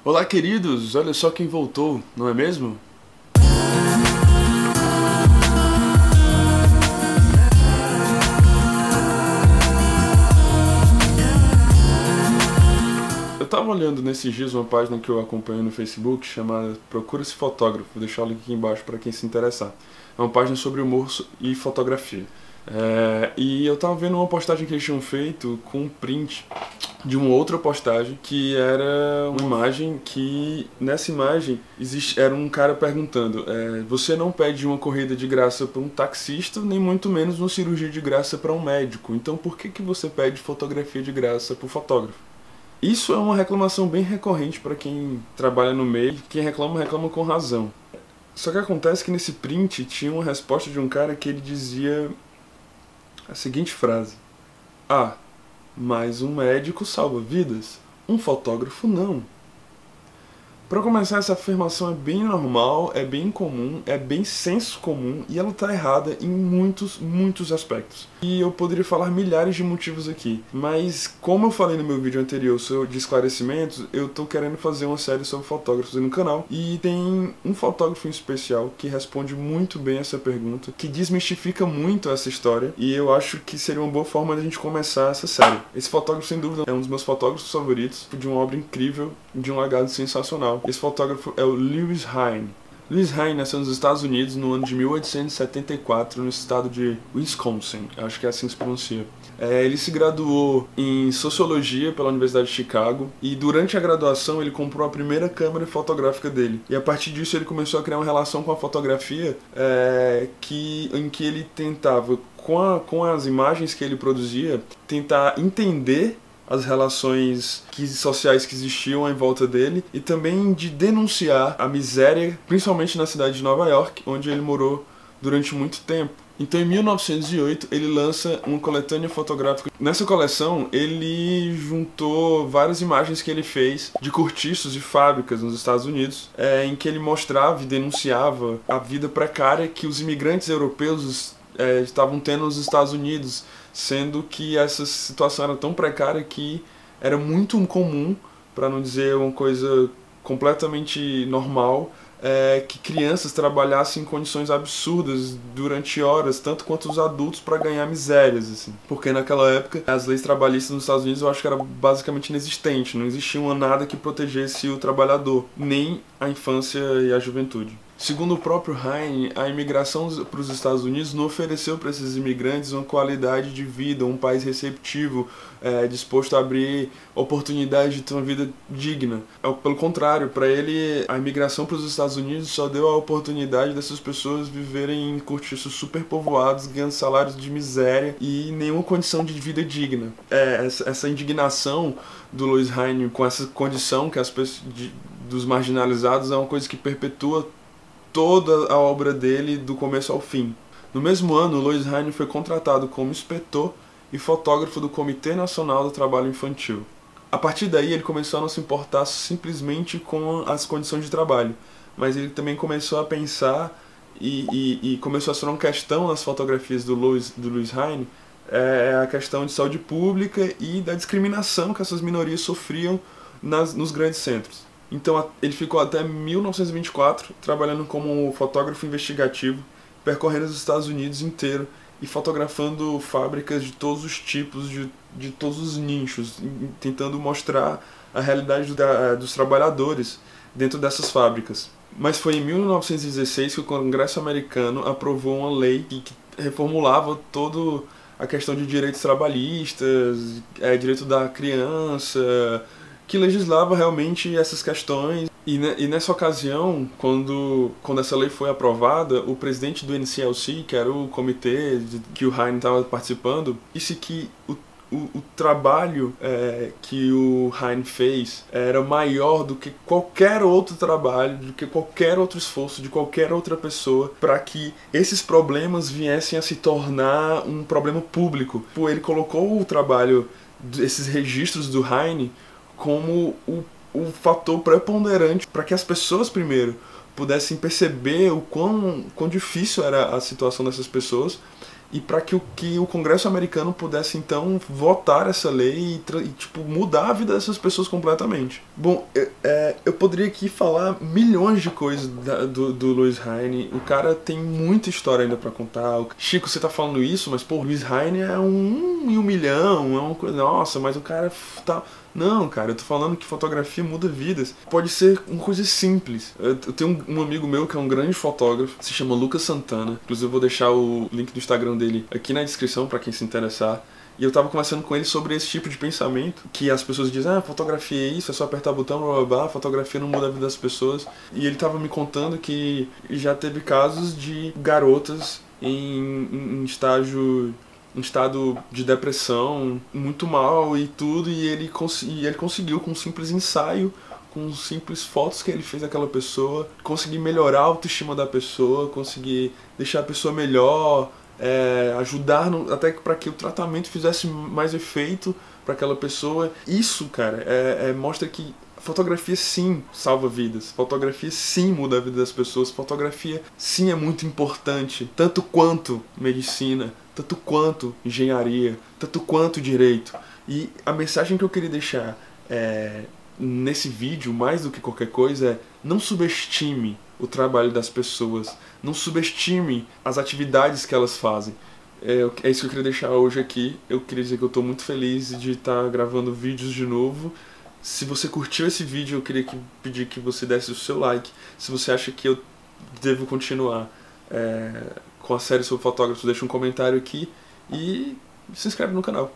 Olá, queridos! Olha só quem voltou, não é mesmo? Eu tava olhando nesses dias uma página que eu acompanho no Facebook chamada Procura-se Fotógrafo, vou deixar o link aqui embaixo para quem se interessar. É uma página sobre humor e fotografia. E eu tava vendo uma postagem que eles tinham feito com um print de uma outra postagem que era uma imagem que, nessa imagem, era um cara perguntando: você não pede uma corrida de graça para um taxista, nem muito menos uma cirurgia de graça para um médico, então por que você pede fotografia de graça para o fotógrafo? Isso é uma reclamação bem recorrente para quem trabalha no meio, quem reclama com razão. Só que acontece que nesse print tinha uma resposta de um cara que ele dizia a seguinte frase: mas um médico salva vidas, um fotógrafo não. Para começar, essa afirmação é bem normal, é bem comum, é bem senso comum e ela está errada em muitos aspectos. E eu poderia falar milhares de motivos aqui, mas como eu falei no meu vídeo anterior de esclarecimentos, eu tô querendo fazer uma série sobre fotógrafos aí no canal e tem um fotógrafo em especial que responde muito bem essa pergunta, que desmistifica muito essa história e eu acho que seria uma boa forma de a gente começar essa série. Esse fotógrafo, sem dúvida, é um dos meus fotógrafos favoritos, de uma obra incrível, de um legado sensacional. Esse fotógrafo é o Lewis Hine. Lewis Hine nasceu nos Estados Unidos no ano de 1874, no estado de Wisconsin, acho que é assim que se pronuncia. Ele se graduou em Sociologia pela Universidade de Chicago e durante a graduação ele comprou a primeira câmera fotográfica dele. E a partir disso ele começou a criar uma relação com a fotografia em que ele tentava, com as imagens que ele produzia, tentar entender as relações sociais que existiam em volta dele e também de denunciar a miséria, principalmente na cidade de Nova York, onde ele morou durante muito tempo. Então, em 1908, ele lança uma coletânea fotográfica. Nessa coleção, ele juntou várias imagens que ele fez de cortiços de fábricas nos Estados Unidos, em que ele mostrava e denunciava a vida precária que os imigrantes europeus estavam tendo nos Estados Unidos, sendo que essa situação era tão precária que era muito comum, para não dizer uma coisa completamente normal, que crianças trabalhassem em condições absurdas durante horas, tanto quanto os adultos, para ganhar misérias, assim. Porque naquela época as leis trabalhistas nos Estados Unidos eu acho que era basicamente inexistente, não existia nada que protegesse o trabalhador, nem a infância e a juventude. Segundo o próprio Hine, a imigração para os Estados Unidos não ofereceu para esses imigrantes uma qualidade de vida, um país receptivo, disposto a abrir oportunidades de ter uma vida digna. Pelo contrário, para ele, a imigração para os Estados Unidos só deu a oportunidade dessas pessoas viverem em cortiços superpovoados, ganhando salários de miséria e nenhuma condição de vida digna. Essa indignação do Lewis Hine com essa condição que dos marginalizados é uma coisa que perpetua toda a obra dele do começo ao fim. No mesmo ano, Lewis Hine foi contratado como inspetor e fotógrafo do Comitê Nacional do Trabalho Infantil. A partir daí ele começou a não se importar simplesmente com as condições de trabalho, mas ele também começou a pensar e começou a ser uma questão nas fotografias do Lewis Hine, a questão de saúde pública e da discriminação que essas minorias sofriam nos grandes centros. Então ele ficou até 1924 trabalhando como fotógrafo investigativo, percorrendo os Estados Unidos inteiro e fotografando fábricas de todos os tipos, de todos os nichos, tentando mostrar a realidade dos trabalhadores dentro dessas fábricas. Mas foi em 1916 que o Congresso americano aprovou uma lei que reformulava toda a questão de direitos trabalhistas, direito da criança, que legislava realmente essas questões. E nessa ocasião, quando essa lei foi aprovada, o presidente do NCLC, que era o comitê que o Hine estava participando, disse que o trabalho que o Hine fez era maior do que qualquer outro trabalho, do que qualquer outro esforço de qualquer outra pessoa, para que esses problemas viessem a se tornar um problema público. Ele colocou o trabalho, esses registros do Hine, como o fator preponderante para que as pessoas primeiro pudessem perceber o quão difícil era a situação dessas pessoas e para que o Congresso americano pudesse então votar essa lei e tipo, mudar a vida dessas pessoas completamente. Bom, eu poderia aqui falar milhões de coisas do Louis Hine. O cara tem muita história ainda para contar. Chico, você tá falando isso, mas pô, Louis Hine é um em 1 milhão, é uma coisa, nossa, mas o cara tá... Não, cara, eu tô falando que fotografia muda vidas. Pode ser uma coisa simples. Eu tenho um amigo meu que é um grande fotógrafo, se chama Lucas Santana. Inclusive eu vou deixar o link do Instagram dele aqui na descrição pra quem se interessar. E eu tava conversando com ele sobre esse tipo de pensamento, que as pessoas dizem, fotografia é isso, é só apertar o botão, blá blá blá, fotografia não muda a vida das pessoas. E ele tava me contando que já teve casos de garotas em estado de depressão, muito mal e tudo, e ele conseguiu, com um simples ensaio, com simples fotos que ele fez daquela pessoa, conseguir melhorar a autoestima da pessoa, conseguir deixar a pessoa melhor, ajudar até para que o tratamento fizesse mais efeito para aquela pessoa. Isso, cara, mostra que fotografia sim salva vidas, fotografia sim muda a vida das pessoas, fotografia sim é muito importante, tanto quanto medicina, tanto quanto engenharia, tanto quanto direito. E a mensagem que eu queria deixar nesse vídeo, mais do que qualquer coisa, é: não subestime o trabalho das pessoas, não subestime as atividades que elas fazem. É isso que eu queria deixar hoje aqui. Eu queria dizer que eu estou muito feliz de estar gravando vídeos de novo. Se você curtiu esse vídeo, eu queria pedir que você desse o seu like. Se você acha que eu devo continuar com a série sobre fotógrafos, deixa um comentário aqui e se inscreve no canal.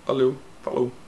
Valeu, falou!